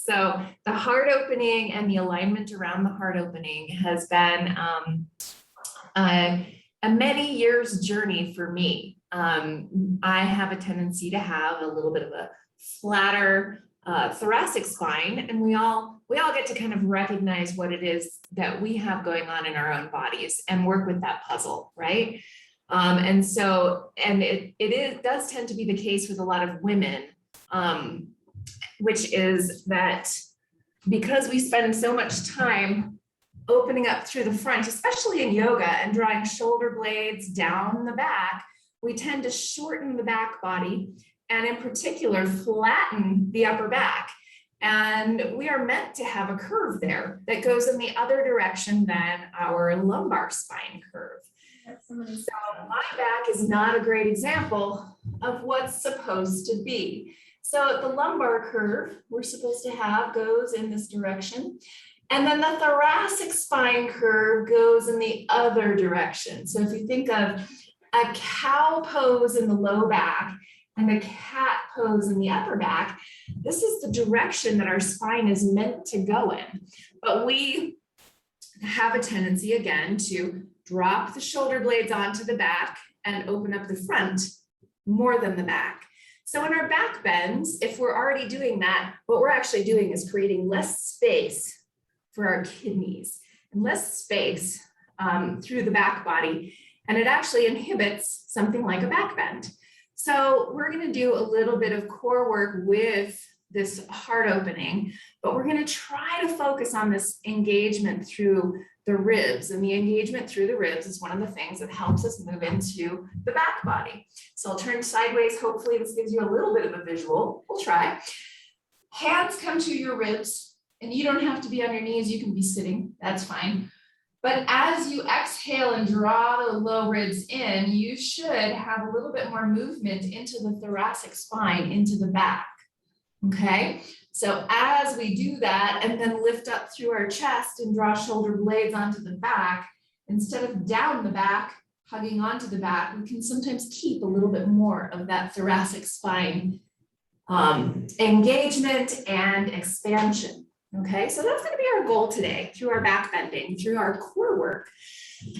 So the heart opening and the alignment around the heart opening has been a many years journey for me. I have a tendency to have a little bit of a flatter thoracic spine, and we all get to kind of recognize what it is that we have going on in our own bodies and work with that puzzle, right? And it does tend to be the case with a lot of women, which is that because we spend so much time opening up through the front, especially in yoga, and drawing shoulder blades down the back, we tend to shorten the back body, and in particular, flatten the upper back. And we are meant to have a curve there that goes in the other direction than our lumbar spine curve. So my back is not a great example of what's supposed to be. So the lumbar curve we're supposed to have goes in this direction. And then the thoracic spine curve goes in the other direction. So if you think of a cow pose in the low back and a cat pose in the upper back, this is the direction that our spine is meant to go in. But we have a tendency, again, to drop the shoulder blades onto the back and open up the front more than the back. So in our back bends, if we're already doing that, what we're actually doing is creating less space for our kidneys and less space through the back body. And it actually inhibits something like a back bend. So we're going to do a little bit of core work with this heart opening, but we're going to try to focus on this engagement through the ribs. And the engagement through the ribs is one of the things that helps us move into the back body. So I'll turn sideways. Hopefully this gives you a little bit of a visual. We'll try. Hands come to your ribs, and you don't have to be on your knees. You can be sitting. That's fine. But as you exhale and draw the low ribs in, you should have a little bit more movement into the thoracic spine, into the back. Okay, so as we do that and then lift up through our chest and draw shoulder blades onto the back, instead of down the back, hugging onto the back, we can sometimes keep a little bit more of that thoracic spine engagement and expansion. Okay, so that's going to be our goal today through our back bending, through our core work.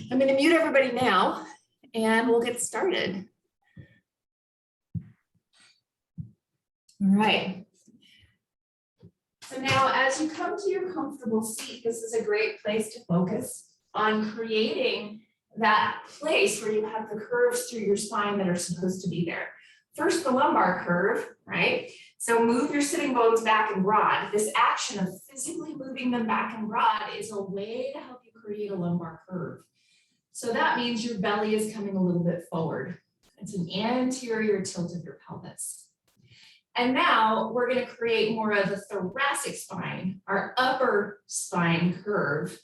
I'm going to mute everybody now and we'll get started. All right. So now as you come to your comfortable seat, this is a great place to focus on creating that place where you have the curves through your spine that are supposed to be there. First, the lumbar curve, right? So move your sitting bones back and broad. This action of physically moving them back and broad is a way to help you create a lumbar curve. So that means your belly is coming a little bit forward. It's an anterior tilt of your pelvis. And now we're going to create more of a thoracic spine, our upper spine curve.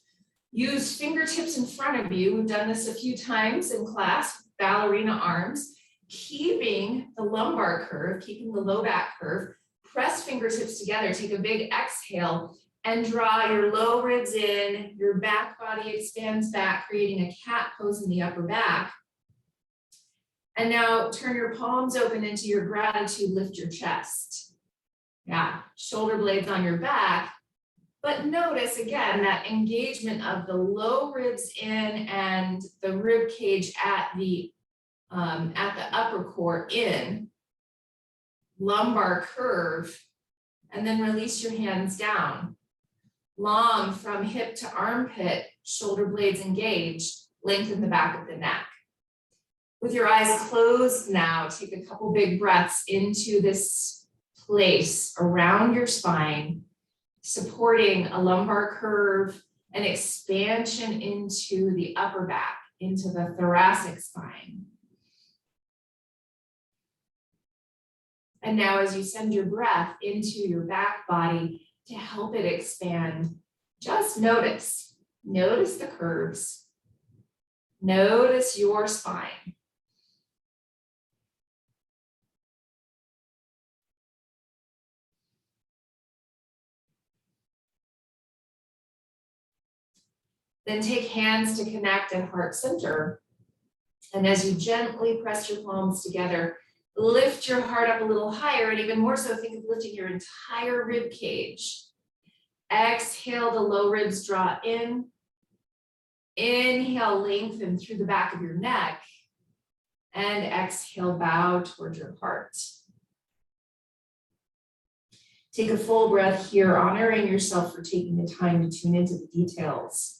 Use fingertips in front of you. We've done this a few times in class, ballerina arms. Keeping the lumbar curve, keeping the low back curve, press fingertips together, take a big exhale and draw your low ribs in, your back body expands back, creating a cat pose in the upper back. And now turn your palms open into your gratitude, lift your chest. Yeah, shoulder blades on your back. But notice again that engagement of the low ribs in and the rib cage at the upper core in, lumbar curve, and then release your hands down. Long from hip to armpit, shoulder blades engaged, lengthen the back of the neck. With your eyes closed now, take a couple big breaths into this place around your spine, supporting a lumbar curve and expansion into the upper back, into the thoracic spine. And now as you send your breath into your back body to help it expand, just notice the curves, notice your spine. Then take hands to connect at heart center. And as you gently press your palms together, lift your heart up a little higher, and even more so, think of lifting your entire rib cage. Exhale, the low ribs draw in. Inhale, lengthen through the back of your neck. And exhale, bow towards your heart. Take a full breath here, honoring yourself for taking the time to tune into the details.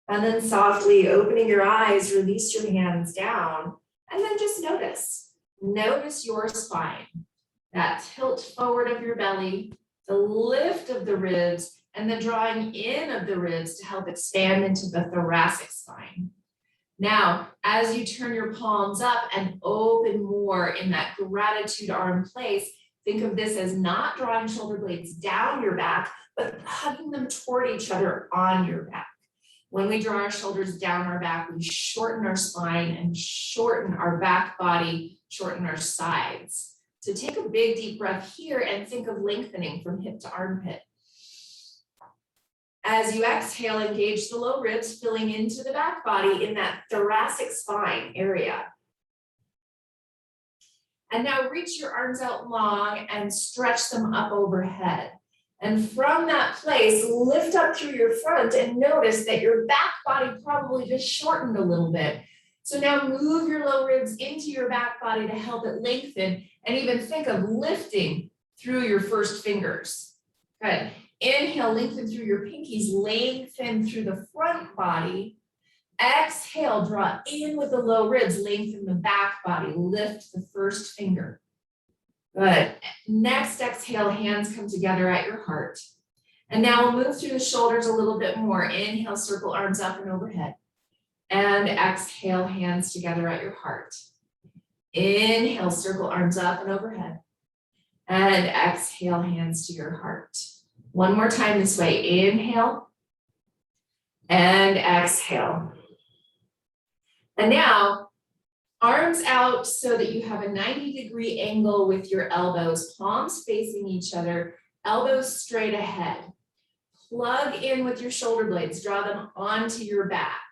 And then softly opening your eyes, release your hands down, and then just notice. Notice your spine, that tilt forward of your belly, the lift of the ribs, and the drawing in of the ribs to help expand into the thoracic spine. Now, as you turn your palms up and open more in that gratitude arm place, think of this as not drawing shoulder blades down your back, but hugging them toward each other on your back. When we draw our shoulders down our back, we shorten our spine and shorten our back body, shorten our sides. So take a big deep breath here and think of lengthening from hip to armpit. As you exhale, engage the low ribs, filling into the back body in that thoracic spine area. And now reach your arms out long and stretch them up overhead. And from that place, lift up through your front and notice that your back body probably just shortened a little bit. So now move your low ribs into your back body to help it lengthen, and even think of lifting through your first fingers. Good. Inhale, lengthen through your pinkies, lengthen through the front body. Exhale, draw in with the low ribs, lengthen the back body, lift the first finger. Good. Next exhale, hands come together at your heart. And now we'll move through the shoulders a little bit more. Inhale, circle arms up and overhead. And exhale, hands together at your heart. Inhale, circle arms up and overhead. And exhale, hands to your heart. One more time this way. Inhale and exhale. And now, arms out so that you have a 90-degree angle with your elbows, palms facing each other, elbows straight ahead. Plug in with your shoulder blades, draw them onto your back.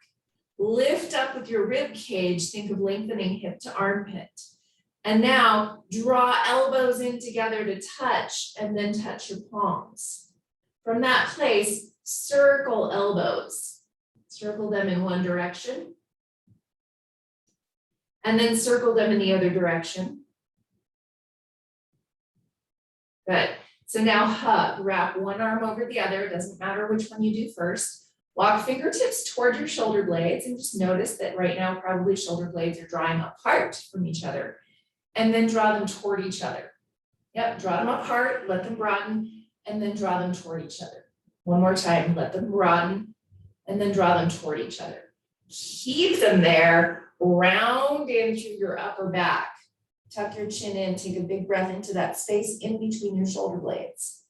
Lift up with your rib cage, think of lengthening hip to armpit. And now draw elbows in together to touch and then touch your palms. From that place, circle elbows. Circle them in one direction. And then circle them in the other direction. Good. So now hug, wrap one arm over the other. It doesn't matter which one you do first. Walk fingertips toward your shoulder blades and just notice that right now probably shoulder blades are drawing apart from each other. And then draw them toward each other. Yep, draw them apart, let them broaden, and then draw them toward each other. One more time, let them broaden, and then draw them toward each other. Keep them there, round in through your upper back. Tuck your chin in, take a big breath into that space in between your shoulder blades.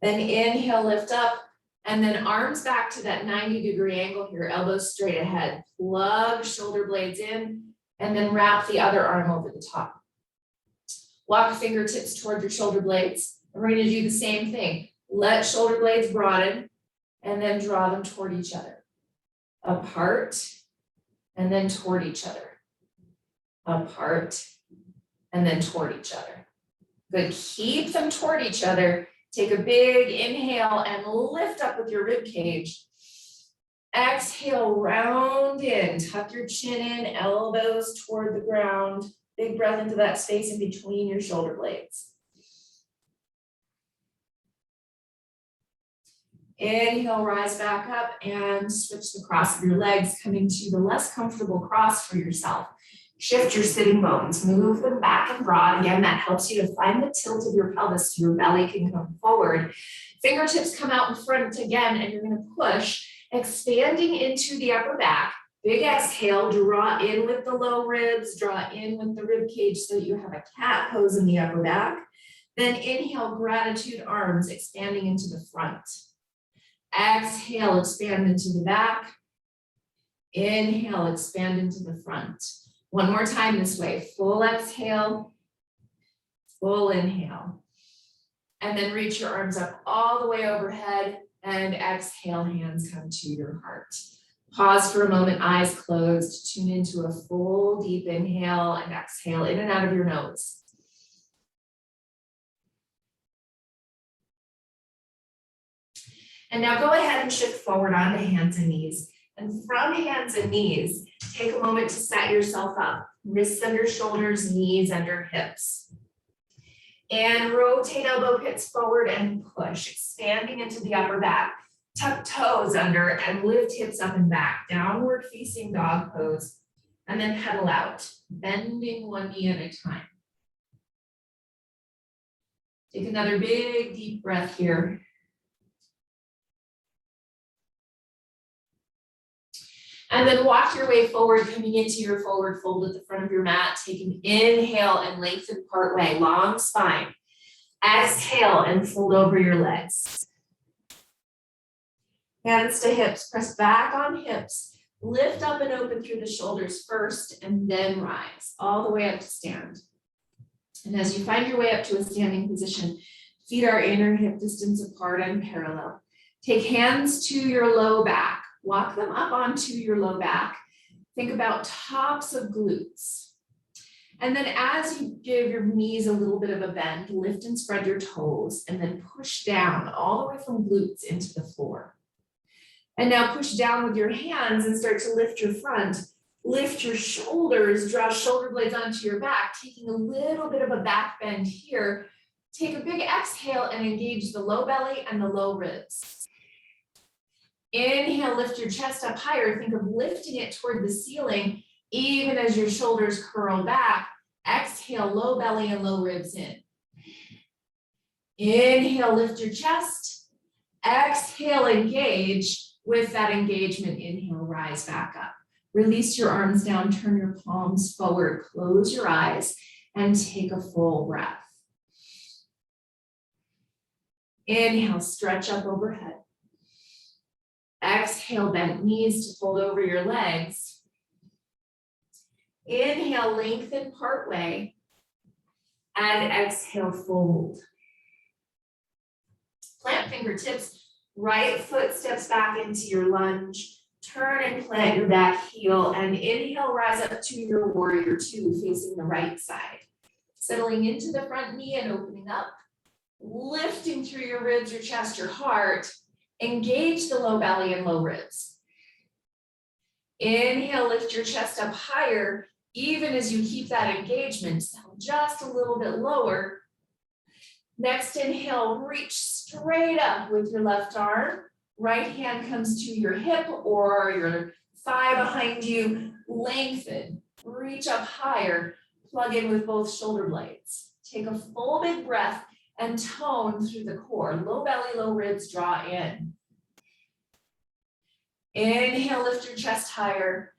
Then inhale, lift up, and then arms back to that 90-degree angle here, elbows straight ahead. Plug shoulder blades in, and then wrap the other arm over the top. Walk fingertips toward your shoulder blades. And we're going to do the same thing. Let shoulder blades broaden, and then draw them toward each other. Apart, and then toward each other. Apart, and then toward each other. Good. Keep them toward each other. Take a big inhale and lift up with your rib cage. Exhale, round in, tuck your chin in, elbows toward the ground. Big breath into that space in between your shoulder blades. Inhale, rise back up and switch the cross of your legs, coming to the less comfortable cross for yourself. Shift your sitting bones, move them back and broad. Again, that helps you to find the tilt of your pelvis so your belly can come forward. Fingertips come out in front again, and you're going to push, expanding into the upper back. Big exhale, draw in with the low ribs, draw in with the rib cage so that you have a cat pose in the upper back. Then inhale, gratitude arms, expanding into the front. Exhale, expand into the back. Inhale, expand into the front. One more time this way, full exhale, full inhale. And then reach your arms up all the way overhead and exhale, hands come to your heart. Pause for a moment, eyes closed, tune into a full deep inhale and exhale in and out of your nose. And now go ahead and shift forward onto hands and knees. And from hands and knees, take a moment to set yourself up. Wrists under shoulders, knees under hips. And rotate elbow pits forward and push, expanding into the upper back. Tuck toes under and lift hips up and back. Downward facing dog pose. And then pedal out, bending one knee at a time. Take another big deep breath here. And then walk your way forward, coming into your forward fold at the front of your mat. Take an inhale and lengthen part way, long spine. Exhale and fold over your legs. Hands to hips, press back on hips. Lift up and open through the shoulders first, and then rise all the way up to stand. And as you find your way up to a standing position, feet are inner hip distance apart and parallel. Take hands to your low back. Walk them up onto your low back. Think about tops of glutes. And then as you give your knees a little bit of a bend, lift and spread your toes, and then push down all the way from glutes into the floor. And now push down with your hands and start to lift your front. Lift your shoulders, draw shoulder blades onto your back, taking a little bit of a back bend here. Take a big exhale and engage the low belly and the low ribs. Inhale, lift your chest up higher. Think of lifting it toward the ceiling, even as your shoulders curl back. Exhale, low belly and low ribs in. Inhale, lift your chest. Exhale, engage. With that engagement, inhale, rise back up. Release your arms down, turn your palms forward, close your eyes, and take a full breath. Inhale, stretch up overhead. Exhale, bend knees to fold over your legs. Inhale, lengthen part way. And exhale, fold. Plant fingertips, right foot steps back into your lunge. Turn and plant your back heel. And inhale, rise up to your warrior two, facing the right side. Settling into the front knee and opening up. Lifting through your ribs, your chest, your heart. Engage the low belly and low ribs. Inhale, lift your chest up higher, even as you keep that engagement, just a little bit lower. Next inhale, reach straight up with your left arm. Right hand comes to your hip or your thigh behind you. Lengthen, reach up higher, plug in with both shoulder blades. Take a full big breath and tone through the core. Low belly, low ribs, draw in. Inhale, lift your chest higher.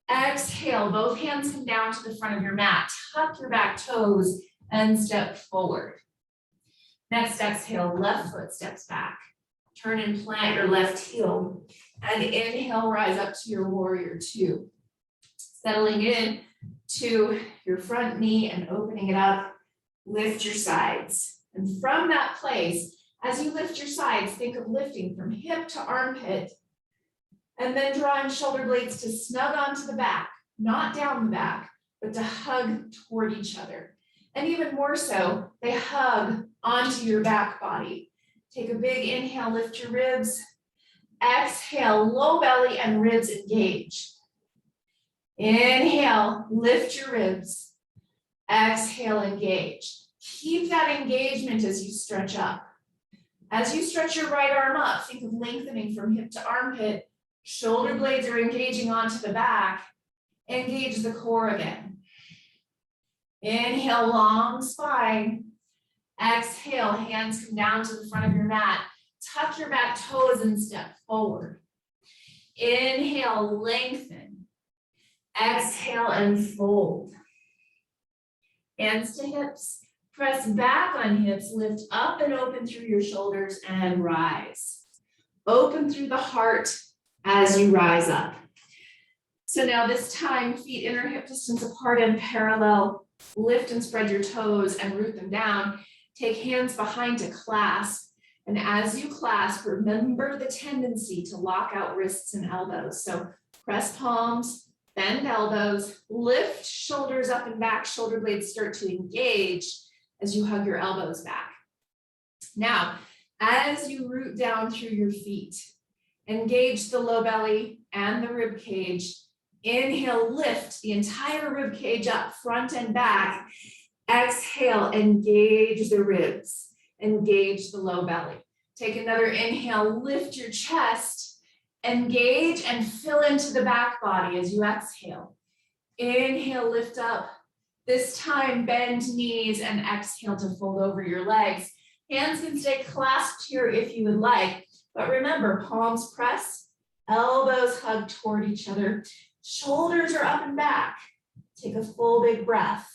Exhale, both hands come down to the front of your mat. Tuck your back toes and step forward. Next exhale, left foot steps back. Turn and plant your left heel. And inhale, rise up to your warrior two. Settling in to your front knee and opening it up. Lift your sides. And from that place, as you lift your sides, think of lifting from hip to armpit, and then drawing shoulder blades to snug onto the back, not down the back, but to hug toward each other. And even more so, they hug onto your back body. Take a big inhale, lift your ribs. Exhale, low belly and ribs engage. Inhale, lift your ribs. Exhale, engage. Keep that engagement as you stretch up. As you stretch your right arm up, think of lengthening from hip to armpit. Shoulder blades are engaging onto the back. Engage the core again. Inhale, long spine. Exhale, hands come down to the front of your mat. Tuck your back toes and step forward. Inhale, lengthen. Exhale and fold. Hands to hips. Press back on hips, lift up and open through your shoulders and rise. Open through the heart as you rise up. So now this time, feet inner hip distance apart and parallel. Lift and spread your toes and root them down. Take hands behind to clasp. And as you clasp, remember the tendency to lock out wrists and elbows. So Press palms, bend elbows, lift shoulders up and back, shoulder blades start to engage as you hug your elbows back. Now, as you root down through your feet, engage the low belly and the rib cage. Inhale, lift the entire rib cage up, front and back. Exhale, engage the ribs, engage the low belly. Take another inhale, lift your chest, engage and fill into the back body as you exhale. Inhale, lift up. This time, bend knees and exhale to fold over your legs. Hands can stay clasped here if you would like, but remember, palms press, elbows hug toward each other, shoulders are up and back. Take a full big breath.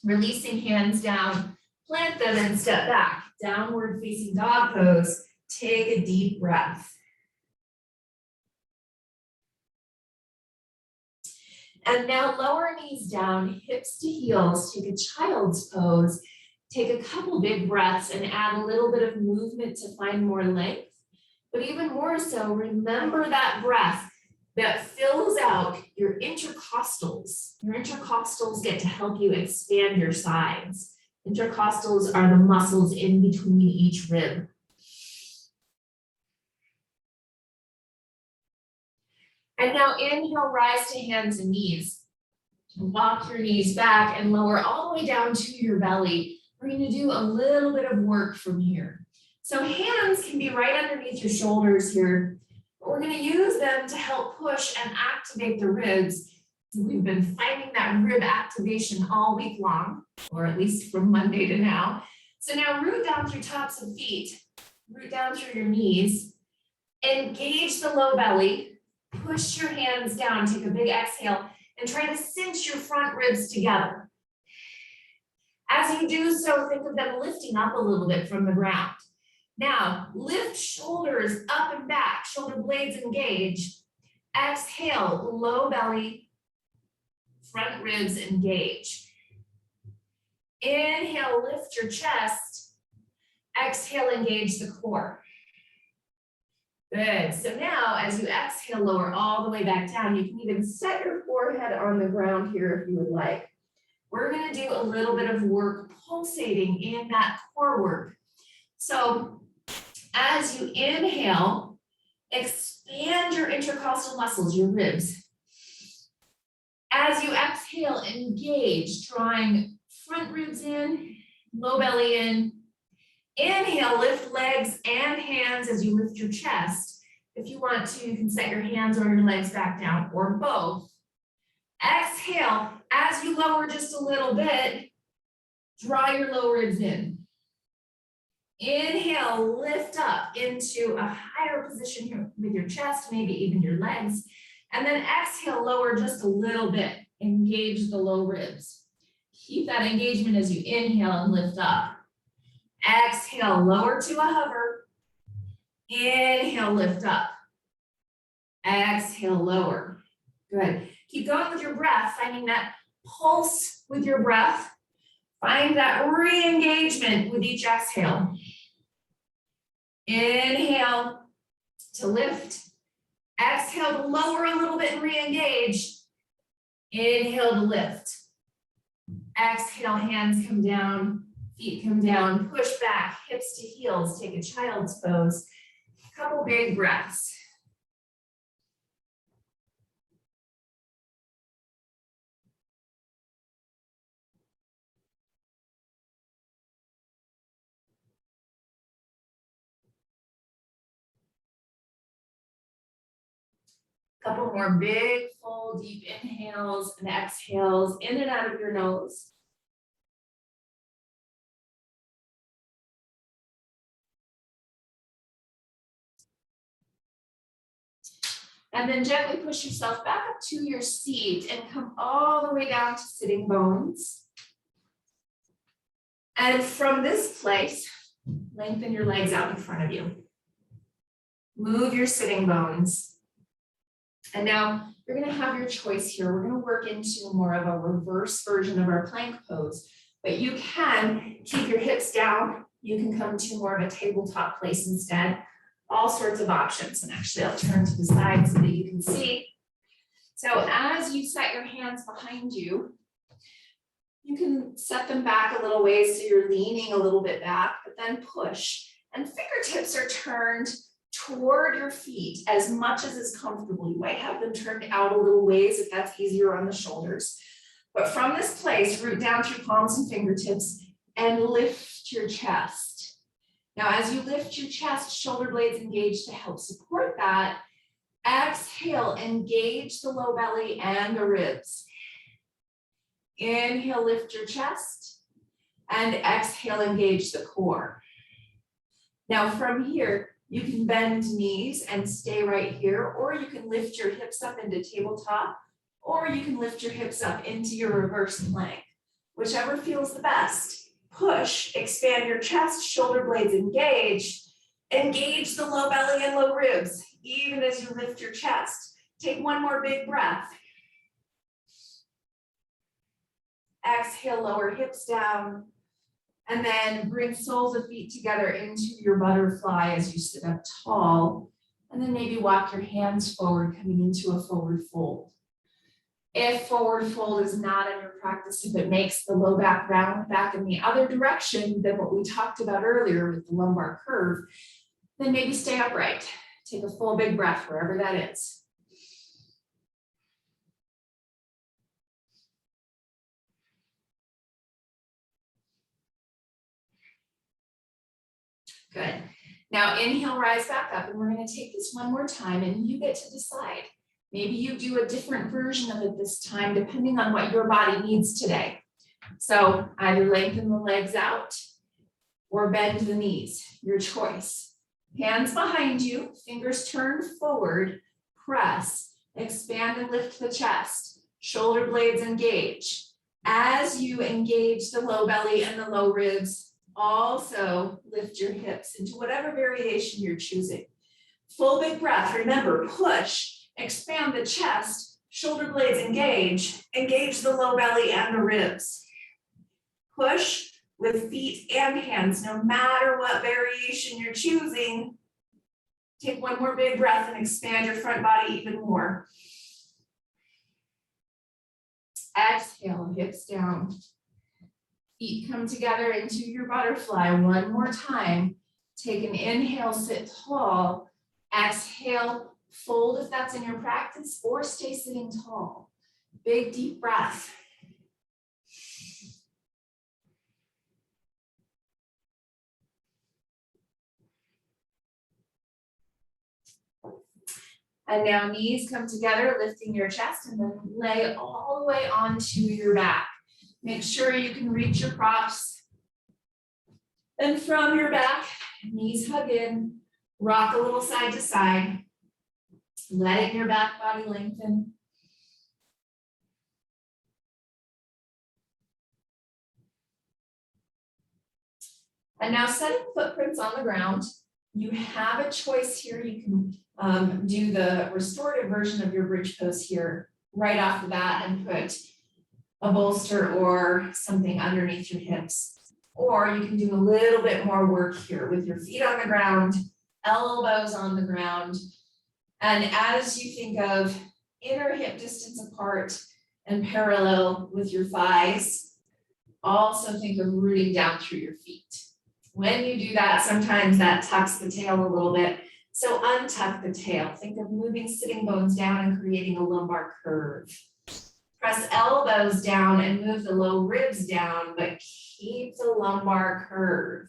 Releasing hands down, plant them and step back. Downward facing dog pose. Take a deep breath. And now lower knees down, hips to heels. Take a child's pose. Take a couple big breaths and add a little bit of movement to find more length. But even more so, remember that breath that fills out your intercostals. Your intercostals get to help you expand your sides. Intercostals are the muscles in between each rib. And now inhale, rise to hands and knees. Walk your knees back and lower all the way down to your belly. We're going to do a little bit of work from here. So hands can be right underneath your shoulders here. But we're going to use them to help push and activate the ribs. We've been finding that rib activation all week long, or at least from Monday to now. So now root down through tops of feet, root down through your knees, engage the low belly, push your hands down, take a big exhale, and try to cinch your front ribs together. As you do so, think of them lifting up a little bit from the ground. Now, lift shoulders up and back, shoulder blades engage. Exhale, low belly, front ribs engage. Inhale, lift your chest. Exhale, engage the core. Good. So now, as you exhale, lower all the way back down. You can even set your forehead on the ground here if you would like. We're going to do a little bit of work pulsating in that core work. So as you inhale, expand your intercostal muscles, your ribs. As you exhale, engage, drawing front ribs in, low belly in. Inhale, lift legs and hands as you lift your chest. If you want to, you can set your hands or your legs back down, or both. Exhale, as you lower just a little bit, draw your low ribs in. Inhale, lift up into a higher position here with your chest, maybe even your legs. And then exhale, lower just a little bit. Engage the low ribs. Keep that engagement as you inhale and lift up. Exhale, lower to a hover. Inhale, lift up. Exhale, lower. Good. Keep going with your breath, finding that pulse with your breath. Find that re-engagement with each exhale. Inhale to lift. Exhale to lower a little bit and re-engage. Inhale to lift. Exhale, hands come down, feet come down, push back, hips to heels, take a child's pose. Couple big breaths. Couple more big, full, deep inhales and exhales in and out of your nose. And then gently push yourself back up to your seat and come all the way down to sitting bones. And from this place, lengthen your legs out in front of you. Move your sitting bones. And now you're going to have your choice here. We're going to work into more of a reverse version of our plank pose, but you can keep your hips down You can come to more of a tabletop place instead. All sorts of options. And actually I'll turn to the side so that you can see. So as you set your hands behind you, you can set them back a little ways so you're leaning a little bit back, but then push. And fingertips are turned toward your feet as much as is comfortable. You might have them turned out a little ways if that's easier on the shoulders. But from this place, root down through palms and fingertips and lift your chest. Now, as you lift your chest, shoulder blades engage to help support that. Exhale, engage the low belly and the ribs. Inhale, lift your chest, and exhale, engage the core. Now from here, you can bend knees and stay right here, or you can lift your hips up into tabletop, or you can lift your hips up into your reverse plank, whichever feels the best. Push, expand your chest, shoulder blades engage. Engage the low belly and low ribs, even as you lift your chest. Take one more big breath. Exhale, lower hips down, and then bring soles of feet together into your butterfly as you sit up tall, and then maybe walk your hands forward, coming into a forward fold. If forward fold is not in your practice, if it makes the low back round back in the other direction than what we talked about earlier with the lumbar curve, then maybe stay upright. Take a full big breath wherever that is. Good. Now inhale, rise back up, and we're going to take this one more time, and you get to decide. Maybe you do a different version of it this time, depending on what your body needs today. So either lengthen the legs out or bend the knees, your choice. Hands behind you, fingers turned forward, press, expand and lift the chest, shoulder blades engage. As you engage the low belly and the low ribs, also lift your hips into whatever variation you're choosing. Full big breath, remember, push, expand the chest, shoulder blades engage, engage the low belly and the ribs. Push with feet and hands, no matter what variation you're choosing. Take one more big breath and expand your front body even more. Exhale, hips down. Feet come together into your butterfly one more time. Take an inhale, sit tall. Exhale, fold if that's in your practice, or stay sitting tall. Big deep breath. And now knees come together, lifting your chest, and then lay all the way onto your back. Make sure you can reach your props. Then from your back, knees hug in, rock a little side to side, letting your back body lengthen. And now setting footprints on the ground, you have a choice here. You can do the restorative version of your bridge pose here right off the bat and put a bolster or something underneath your hips. Or you can do a little bit more work here with your feet on the ground, elbows on the ground. And as you think of inner hip distance apart and parallel with your thighs, also think of rooting down through your feet. When you do that, sometimes that tucks the tail a little bit. So untuck the tail. Think of moving sitting bones down and creating a lumbar curve. Press elbows down and move the low ribs down, but keep the lumbar curve.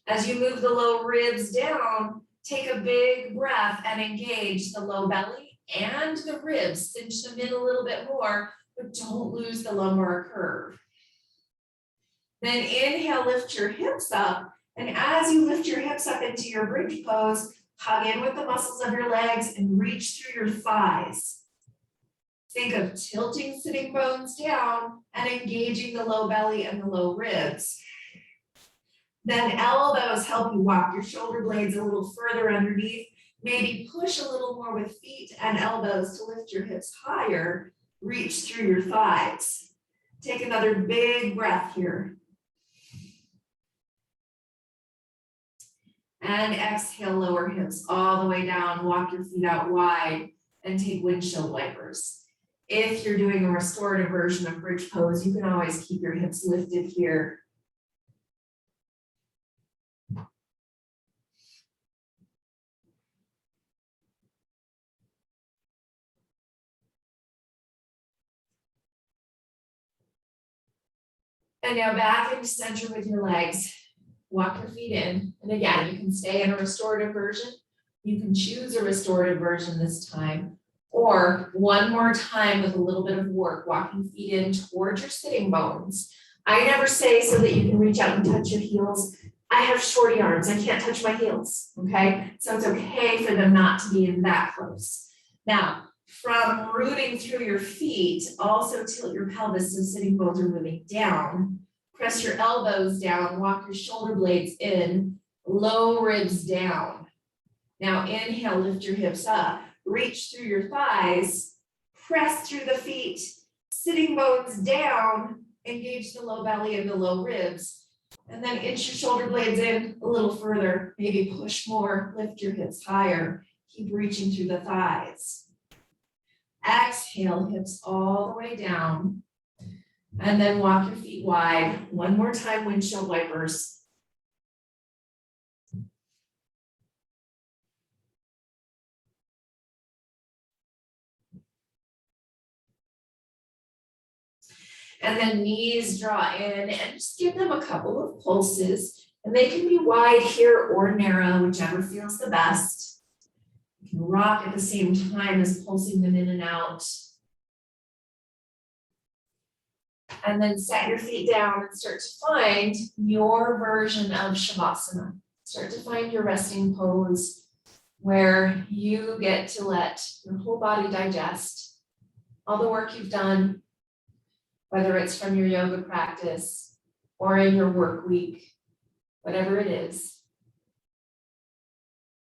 As you move the low ribs down, take a big breath and engage the low belly and the ribs. Cinch them in a little bit more, but don't lose the lumbar curve. Then inhale, lift your hips up. And as you lift your hips up into your bridge pose, hug in with the muscles of your legs and reach through your thighs. Think of tilting sitting bones down and engaging the low belly and the low ribs. Then elbows help you walk your shoulder blades a little further underneath. Maybe push a little more with feet and elbows to lift your hips higher. Reach through your thighs. Take another big breath here. And exhale, lower hips all the way down, walk your feet out wide and take windshield wipers. If you're doing a restorative version of bridge pose, you can always keep your hips lifted here. And now back into center with your legs. Walk your feet in. And again, you can stay in a restorative version. You can choose a restorative version this time. Or one more time with a little bit of work, walking feet in towards your sitting bones. I never say so that you can reach out and touch your heels. I have shorty arms. I can't touch my heels, okay? So it's okay for them not to be in that close. Now, from rooting through your feet, also tilt your pelvis so sitting bones are moving down. Press your elbows down, walk your shoulder blades in, low ribs down. Now inhale, lift your hips up, reach through your thighs, press through the feet, sitting bones down, engage the low belly and the low ribs, and then inch your shoulder blades in a little further, maybe push more, lift your hips higher, keep reaching through the thighs. Exhale, hips all the way down. And then walk your feet wide. One more time, windshield wipers. And then knees draw in and just give them a couple of pulses. And they can be wide here or narrow, whichever feels the best. You can rock at the same time as pulsing them in and out. And then set your feet down and start to find your version of Shavasana. Start to find your resting pose where you get to let your whole body digest all the work you've done, whether it's from your yoga practice or in your work week, whatever it is.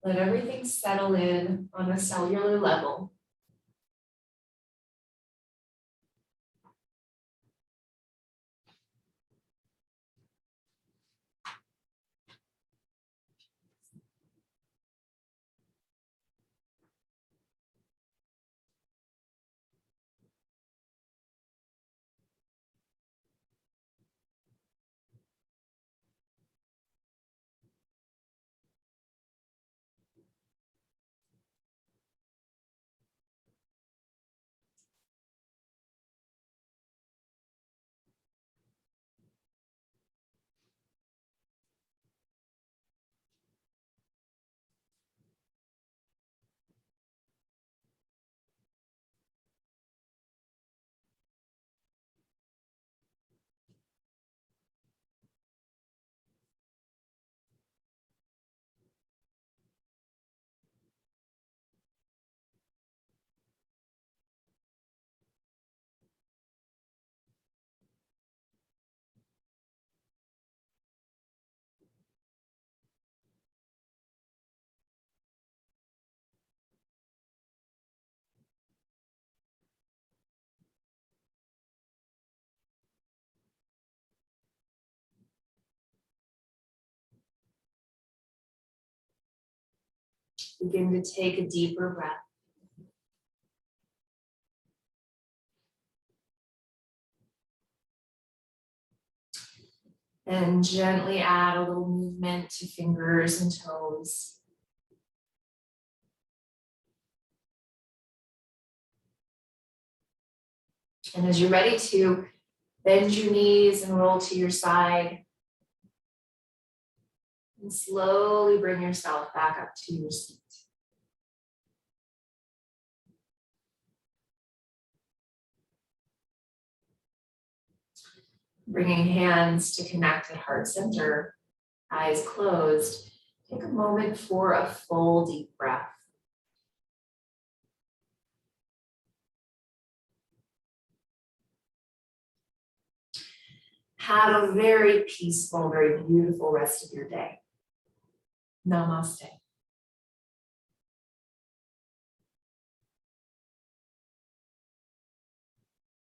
Let everything settle in on a cellular level. Begin to take a deeper breath. And gently add a little movement to fingers and toes. And as you're ready to, bend your knees and roll to your side. And slowly bring yourself back up to your seat. Bringing hands to connect at heart center, eyes closed. Take a moment for a full deep breath. Have a very peaceful, very beautiful rest of your day. Namaste.